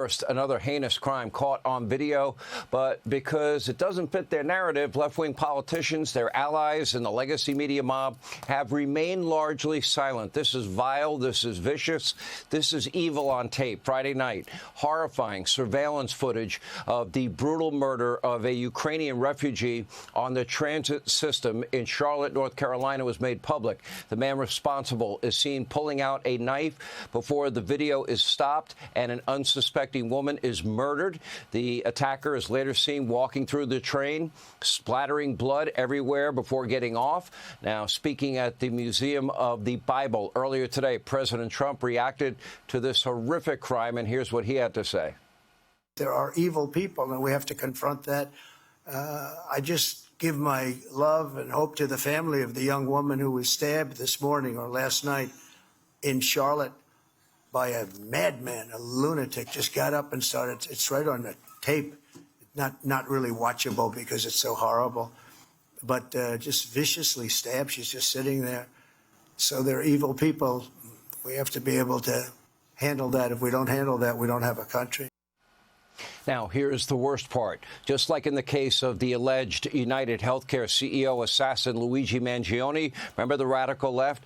First, another heinous crime caught on video, but because it doesn't fit their narrative, left-wing politicians, their allies, and the legacy media mob have remained largely silent. This is vile. This is vicious. This is evil on tape. Friday night, horrifying surveillance footage of the brutal murder of a Ukrainian refugee on the transit system in Charlotte, North Carolina, was made public. The man responsible is seen pulling out a knife before the video is stopped, and an unsuspecting woman is murdered. The attacker is later seen walking through the train, splattering blood everywhere before getting off. Now, speaking at the Museum of the Bible earlier today, President Trump reacted to this horrific crime, and here's what he had to say. There are evil people, and we have to confront that. I just give my love and hope to the family of the young woman who was stabbed this morning or last night in Charlotte by a madman, a lunatic. Just got up and started. It's right on the tape. Not really watchable because it's so horrible, but just viciously stabbed. She's just sitting there. So they're evil people. We have to be able to handle that. If we don't handle that, we don't have a country. Now, here's the worst part. Just like in the case of the alleged United Healthcare CEO assassin Luigi Mangione, remember the radical left,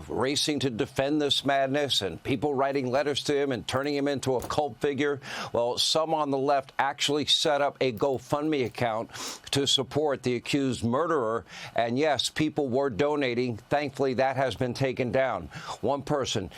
racing to defend this madness and people writing letters to him and turning him into a cult figure? Well, some on the left actually set up a GoFundMe account to support the accused murderer. And yes, people were donating. Thankfully, that has been taken down. One person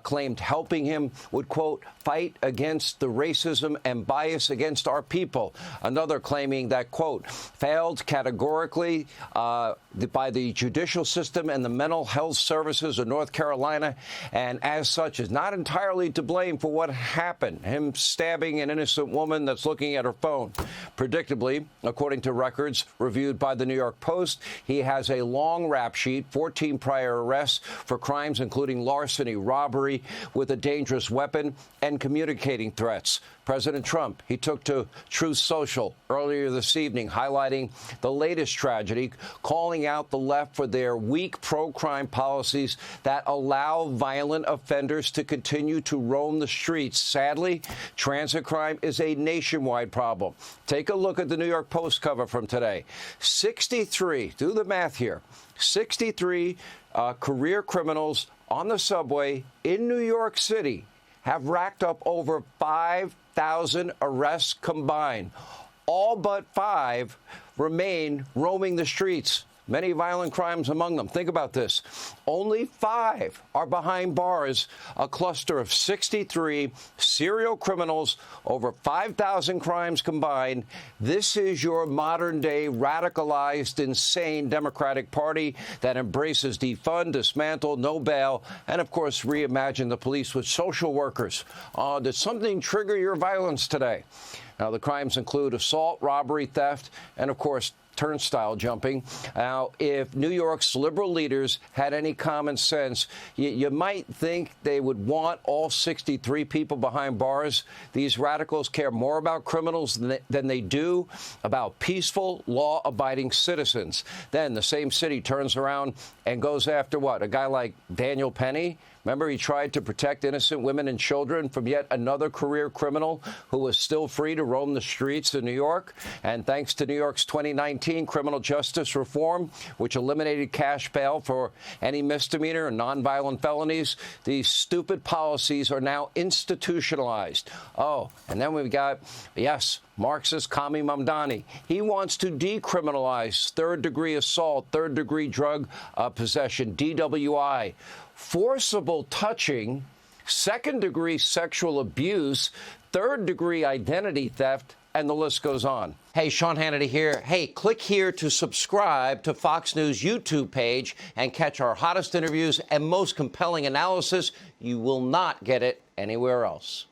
claimed helping him would, quote, fight against the racism and bias against our people. Another claiming that, quote, failed categorically by the judicial system and the mental health services of North Carolina, and as such is not entirely to blame for what happened, him stabbing an innocent woman that's looking at her phone. Predictably, according to records reviewed by the New York Post, he has a long rap sheet, 14 prior arrests for crimes including larceny, robbery with a dangerous weapon, and communicating threats. President Trump, he took to Truth Social earlier this evening, highlighting the latest tragedy, calling out the left for their weak pro-crime policies that allow violent offenders to continue to roam the streets. Sadly, transit crime is a nationwide problem. Take a look at the New York Post cover from today. 63, do the math here, 63 career criminals on the subway in New York City have racked up over 5,000 arrests combined. All but 5 remain roaming the streets, many violent crimes among them. Think about this. Only 5 are behind bars, a cluster of 63 serial criminals, over 5,000 crimes combined. This is your modern-day radicalized, insane Democratic Party that embraces defund, dismantle, no bail, and, of course, reimagine the police with social workers. Did something trigger your violence today? Now, the crimes include assault, robbery, theft, and, of course, turnstile jumping. Now, if New York's liberal leaders had any common sense, you might think they would want all 63 people behind bars. These radicals care more about criminals than they do about peaceful, law-abiding citizens. Then the same city turns around and goes after what? A guy like Daniel Penny? Remember, he tried to protect innocent women and children from yet another career criminal who was still free to roam the streets of New York. And thanks to New York's 2019 criminal justice reform, which eliminated cash bail for any misdemeanor and nonviolent felonies, these stupid policies are now institutionalized. Oh, and then we've got, yes, Marxist Kami Mamdani. He wants to decriminalize third-degree assault, third-degree drug possession, DWI, forcible touching, second-degree sexual abuse, third-degree identity theft, and the list goes on. Hey, Sean Hannity here. Hey, click here to subscribe to Fox News YouTube page and catch our hottest interviews and most compelling analysis. You will not get it anywhere else.